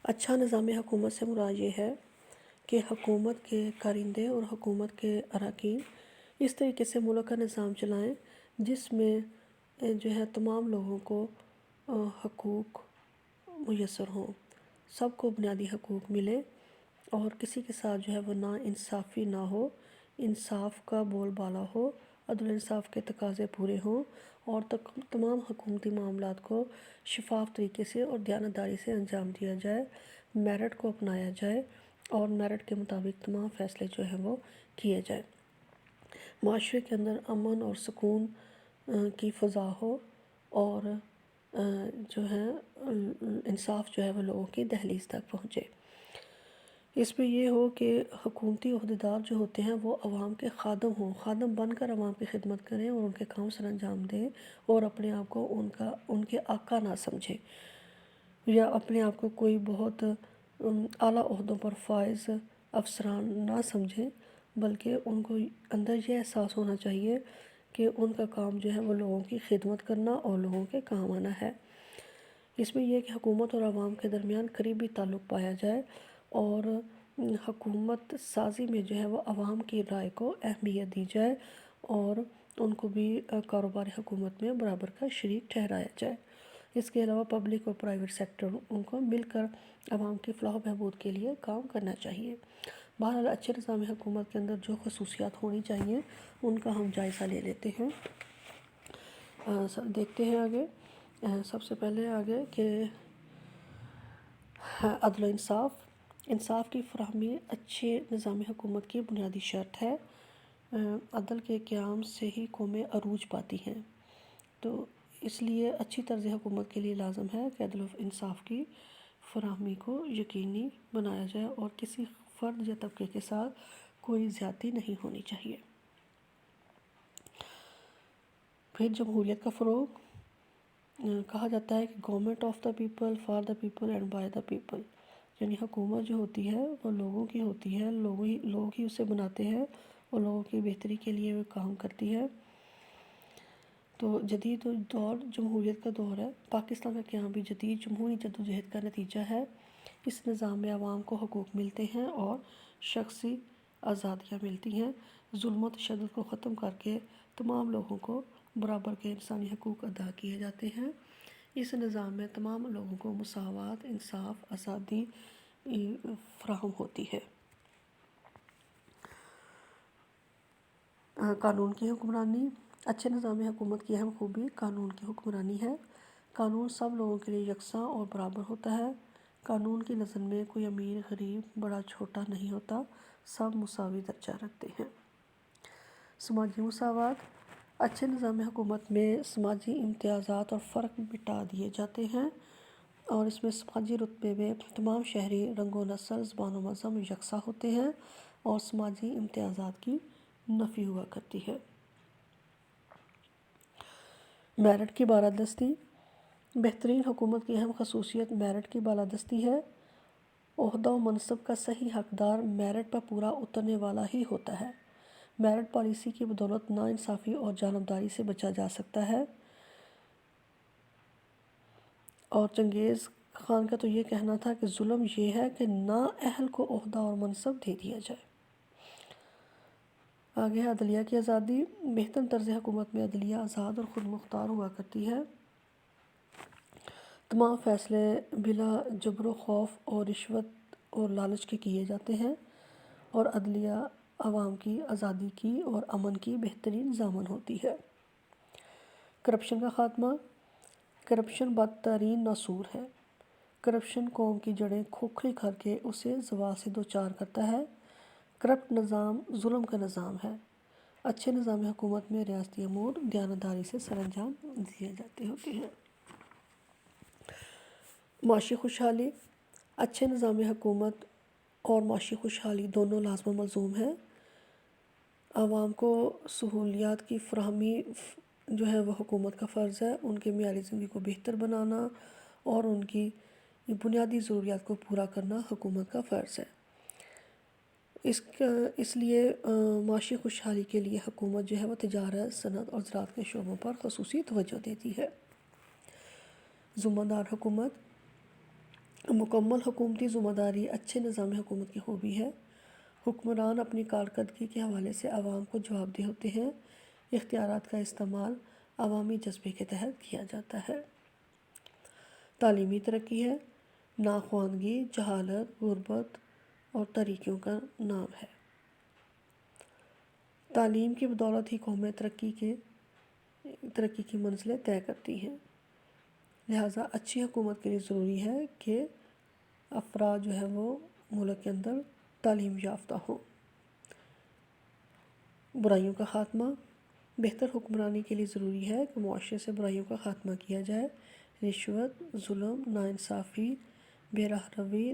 اچھا نظام حکومت سے مراد یہ ہے کہ حکومت کے کارندے اور حکومت کے اراکین اس طریقے سے ملک کا نظام چلائیں جس میں جو ہے تمام لوگوں کو حقوق میسر ہوں، سب کو بنیادی حقوق ملے اور کسی کے ساتھ جو ہے وہ نا انصافی نہ ہو، انصاف کا بول بالا ہو، عدل انصاف کے تقاضے پورے ہوں اور تمام حکومتی معاملات کو شفاف طریقے سے اور دیانتداری سے انجام دیا جائے، میرٹ کو اپنایا جائے اور میرٹ کے مطابق تمام فیصلے جو ہیں وہ کیے جائیں، معاشرے کے اندر امن اور سکون کی فضا ہو اور جو ہے انصاف جو ہے وہ لوگوں کی دہلیز تک پہنچے۔ اس میں یہ ہو کہ حکومتی عہدیدار جو ہوتے ہیں وہ عوام کے خادم ہوں، خادم بن کر عوام کی خدمت کریں اور ان کے کام سر انجام دیں اور اپنے آپ کو ان کے آقا نہ سمجھیں یا اپنے آپ کو کوئی بہت اعلیٰ عہدوں پر فائز افسران نہ سمجھیں، بلکہ ان کو اندر یہ احساس ہونا چاہیے کہ ان کا کام جو ہے وہ لوگوں کی خدمت کرنا اور لوگوں کے کام آنا ہے۔ اس میں یہ کہ حکومت اور عوام کے درمیان قریبی تعلق پایا جائے اور حکومت سازی میں جو ہے وہ عوام کی رائے کو اہمیت دی جائے اور ان کو بھی کاروباری حکومت میں برابر کا شریک ٹھہرایا جائے۔ اس کے علاوہ پبلک اور پرائیویٹ سیکٹر ان کو مل کر عوام کی فلاح و بہبود کے لیے کام کرنا چاہیے۔ بہرحال اچھے نظام حکومت کے اندر جو خصوصیات ہونی چاہیے ان کا ہم جائزہ لے لیتے ہیں، دیکھتے ہیں آگے۔ سب سے پہلے آگے کہ عدل و انصاف کی فراہمی اچھے نظام حکومت کی بنیادی شرط ہے۔ عدل کے قیام سے ہی قومیں عروج پاتی ہیں، تو اس لیے اچھی طرز حکومت کے لیے لازم ہے کہ عدل و انصاف کی فراہمی کو یقینی بنایا جائے اور کسی فرد یا طبقے کے ساتھ کوئی زیادتی نہیں ہونی چاہیے۔ پھر جمہوریت کا فروغ، کہا جاتا ہے کہ government of the people, for the people and by the people, یعنی حکومت جو ہوتی ہے وہ لوگوں کی ہوتی ہے، لوگ ہی اسے بناتے ہیں اور لوگوں کی بہتری کے لیے وہ کام کرتی ہے۔ تو جدید دور جمہوریت کا دور ہے، پاکستان کا قیام بھی جدید جمہوری جدوجہد کا نتیجہ ہے۔ اس نظام میں عوام کو حقوق ملتے ہیں اور شخصی آزادیاں ملتی ہیں، ظلم و تشدد کو ختم کر کے تمام لوگوں کو برابر کے انسانی حقوق ادا کیے جاتے ہیں۔ اس نظام میں تمام لوگوں کو مساوات، انصاف، آزادی فراہم ہوتی ہے۔ قانون کی حکمرانی، اچھے نظام حکومت کی اہم خوبی قانون کی حکمرانی ہے۔ قانون سب لوگوں کے لیے یکساں اور برابر ہوتا ہے۔ قانون کی نظر میں کوئی امیر غریب بڑا چھوٹا نہیں ہوتا، سب مساوی درجہ رکھتے ہیں۔ سماجی مساوات، اچھے نظام حکومت میں سماجی امتیازات اور فرق مٹا دیے جاتے ہیں اور اس میں سماجی رتبے میں تمام شہری رنگ و نسل، زبان و مذہب یکساں ہوتے ہیں اور سماجی امتیازات کی نفی ہوا کرتی ہے۔ میرٹ کی بالادستی، بہترین حکومت کی اہم خصوصیت میرٹ کی بالادستی ہے۔ عہدہ و منصب کا صحیح حقدار میرٹ پر پورا اترنے والا ہی ہوتا ہے۔ میرٹ پالیسی کی بدولت ناانصافی اور جانبداری سے بچا جا سکتا ہے، اور چنگیز خان کا تو یہ کہنا تھا کہ ظلم یہ ہے کہ نااہل کو عہدہ اور منصب دے دیا جائے۔ آگے ہے عدلیہ کی آزادی، بہتر طرز حکومت میں عدلیہ آزاد اور خود مختار ہوا کرتی ہے۔ تمام فیصلے بلا جبر و خوف اور رشوت اور لالچ کے کیے جاتے ہیں اور عدلیہ عوام کی آزادی کی اور امن کی بہترین ضامن ہوتی ہے۔ کرپشن کا خاتمہ، کرپشن بدترین ناسور ہے۔ کرپشن قوم کی جڑیں کھوکھلی کر کے اسے زوال سے دوچار کرتا ہے۔ کرپٹ نظام ظلم کا نظام ہے۔ اچھے نظام حکومت میں ریاستی امور دیانتداری سے سر انجام دیے جاتے ہوتے ہیں۔ معاشی خوشحالی، اچھے نظام حکومت اور معاشی خوشحالی دونوں لازم و ملزوم ہیں۔ عوام کو سہولیات کی فراہمی جو ہے وہ حکومت کا فرض ہے، ان کے معیاری زندگی کو بہتر بنانا اور ان کی بنیادی ضروریات کو پورا کرنا حکومت کا فرض ہے۔ اس لیے معاشی خوشحالی کے لیے حکومت جو ہے وہ تجارت، صنعت اور زراعت کے شعبوں پر خصوصی توجہ دیتی ہے۔ ذمہ دار حکومت، مکمل حکومتی ذمہ داری اچھے نظام حکومت کی خوبی ہے۔ حکمران اپنی کارکردگی کے حوالے سے عوام کو جواب دہ ہوتے ہیں۔ اختیارات کا استعمال عوامی جذبے کے تحت کیا جاتا ہے۔ تعلیمی ترقی ہے۔ ناخواندگی، جہالت، غربت اور تاریکیوں کا نام ہے۔ تعلیم کی بدولت ہی قومیں ترقی کی منزلیں طے کرتی ہیں۔ لہٰذا اچھی حکومت کے لیے ضروری ہے کہ افراد جو ہے وہ ملک کے اندر تعلیم یافتہ ہوں۔ برائیوں کا خاتمہ، بہتر حکمرانی کے لیے ضروری ہے کہ معاشرے سے برائیوں کا خاتمہ کیا جائے۔ رشوت، ظلم، ناانصافی، بے راہ روی،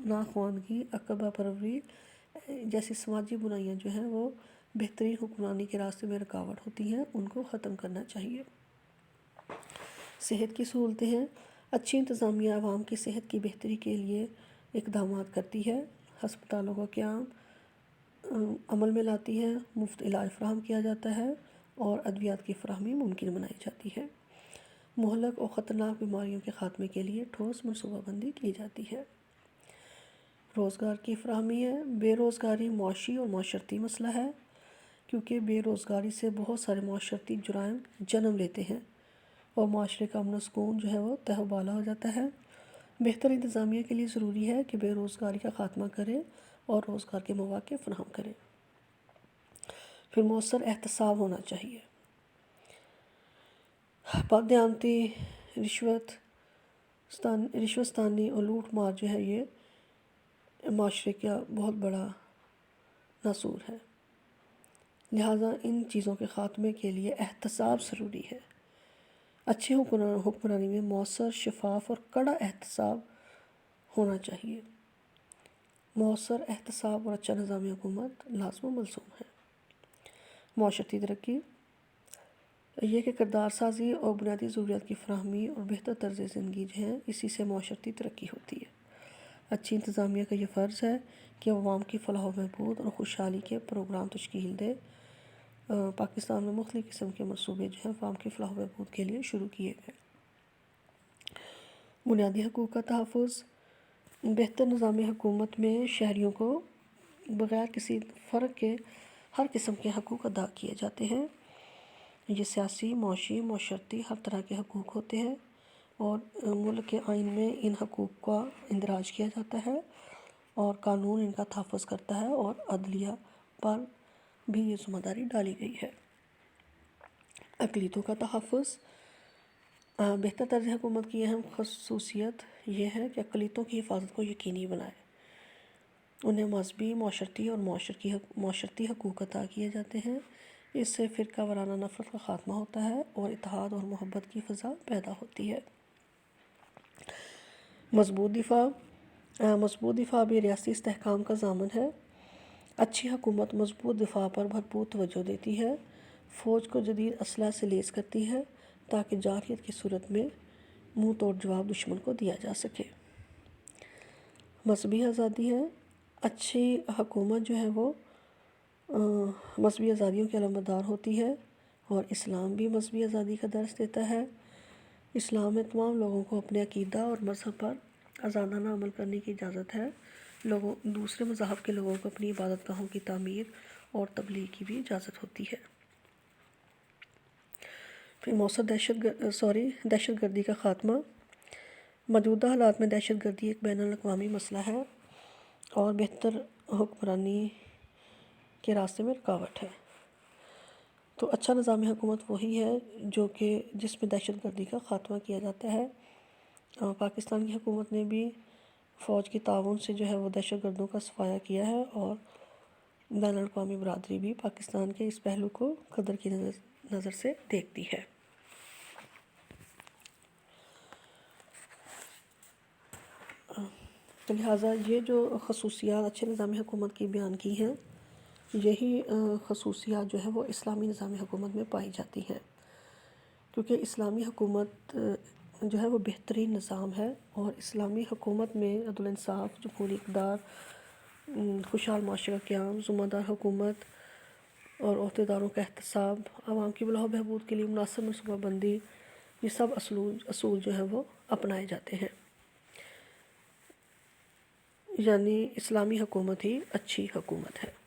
ناخواندگی، عقبہ پروری جیسی سماجی برائیاں جو ہیں وہ بہترین حکمرانی کے راستے میں رکاوٹ ہوتی ہیں، ان کو ختم کرنا چاہیے۔ صحت کی سہولتیں ہیں۔ اچھی انتظامیہ عوام کی صحت کی بہتری کے لیے اقدامات کرتی ہے، ہسپتالوں کا قیام عمل میں لاتی ہے، مفت علاج فراہم کیا جاتا ہے اور ادویات کی فراہمی ممکن بنائی جاتی ہے۔ مہلک اور خطرناک بیماریوں کے خاتمے کے لیے ٹھوس منصوبہ بندی کی جاتی ہے۔ روزگار کی فراہمی ہے۔ بے روزگاری معاشی اور معاشرتی مسئلہ ہے، کیونکہ بے روزگاری سے بہت سارے معاشرتی جرائم جنم لیتے ہیں اور معاشرے کا امن و سکون جو ہے وہ تہ و بالا ہو جاتا ہے۔ بہتر انتظامیہ کے لیے ضروری ہے کہ بے روزگاری کا خاتمہ کرے اور روزگار کے مواقع فراہم کرے۔ پھر مؤثر احتساب ہونا چاہیے۔ بددیانتی، رشوت ستانی اور لوٹ مار جو ہے یہ معاشرے کا بہت بڑا ناسور ہے۔ لہٰذا ان چیزوں کے خاتمے کے لیے احتساب ضروری ہے۔ اچھی حکمرانی میں مؤثر، شفاف اور کڑا احتساب ہونا چاہیے۔ مؤثر احتساب اور اچھا نظام حکومت لازم و ملزوم ہے۔ معاشرتی ترقی یہ کہ کردار سازی اور بنیادی ضروریات کی فراہمی اور بہتر طرز زندگی جو ہے اسی سے معاشرتی ترقی ہوتی ہے۔ اچھی انتظامیہ کا یہ فرض ہے کہ عوام کی فلاح و بہبود اور خوشحالی کے پروگرام تشکیل دے۔ پاکستان میں مختلف قسم کے منصوبے جو ہیں عوام کی فلاح و بہبود کے لیے شروع کیے گئے۔ بنیادی حقوق کا تحفظ، بہتر نظام حکومت میں شہریوں کو بغیر کسی فرق کے ہر قسم کے حقوق ادا کیے جاتے ہیں۔ یہ سیاسی، معاشی، معاشرتی ہر طرح کے حقوق ہوتے ہیں اور ملک کے آئین میں ان حقوق کا اندراج کیا جاتا ہے اور قانون ان کا تحفظ کرتا ہے اور عدلیہ پر بھی یہ ذمہ داری ڈالی گئی ہے۔ اقلیتوں کا تحفظ، بہتر طرز حکومت کی اہم خصوصیت یہ ہے کہ اقلیتوں کی حفاظت کو یقینی بنائے، انہیں مذہبی، معاشرتی اور معاشرتی حقوق عطا کیے جاتے ہیں۔ اس سے فرقہ وارانہ نفرت کا خاتمہ ہوتا ہے اور اتحاد اور محبت کی فضا پیدا ہوتی ہے۔ مضبوط دفاع بھی ریاستی استحکام کا ضامن ہے۔ اچھی حکومت مضبوط دفاع پر بھرپور توجہ دیتی ہے، فوج کو جدید اسلحہ سے لیس کرتی ہے تاکہ جارحیت کی صورت میں منہ توڑ جواب دشمن کو دیا جا سکے۔ مذہبی آزادی ہے۔ اچھی حکومت جو ہے وہ مذہبی آزادیوں کی علمبردار ہوتی ہے اور اسلام بھی مذہبی آزادی کا درس دیتا ہے۔ اسلام میں تمام لوگوں کو اپنے عقیدہ اور مذہب پر آزادانہ عمل کرنے کی اجازت ہے۔ دوسرے مذاہب کے لوگوں کو اپنی عبادت گاہوں کی تعمیر اور تبلیغ کی بھی اجازت ہوتی ہے۔ پھر مؤثر دہشت گردی کا خاتمہ، موجودہ حالات میں دہشت گردی ایک بین الاقوامی مسئلہ ہے اور بہتر حکمرانی کے راستے میں رکاوٹ ہے۔ تو اچھا نظام حکومت وہی ہے جس میں دہشت گردی کا خاتمہ کیا جاتا ہے۔ پاکستان کی حکومت نے بھی فوج کی تعاون سے جو ہے وہ دہشت گردوں کا صفایا کیا ہے اور بین الاقوامی برادری بھی پاکستان کے اس پہلو کو قدر کی نظر سے دیکھتی ہے۔ لہٰذا یہ جو خصوصیات اچھے نظام حکومت کی بیان کی ہیں، یہی خصوصیات جو ہے وہ اسلامی نظام حکومت میں پائی جاتی ہیں، کیونکہ اسلامی حکومت جو ہے وہ بہترین نظام ہے اور اسلامی حکومت میں عدل انصاف، جمہوری اقدار، خوشحال معاشرہ قیام، ذمہ دار حکومت اور عہدیداروں کا احتساب، عوام کی فلاح و بہبود کے لیے مناسب منصوبہ بندی، یہ سب اصول جو ہیں وہ اپنائے جاتے ہیں۔ یعنی اسلامی حکومت ہی اچھی حکومت ہے۔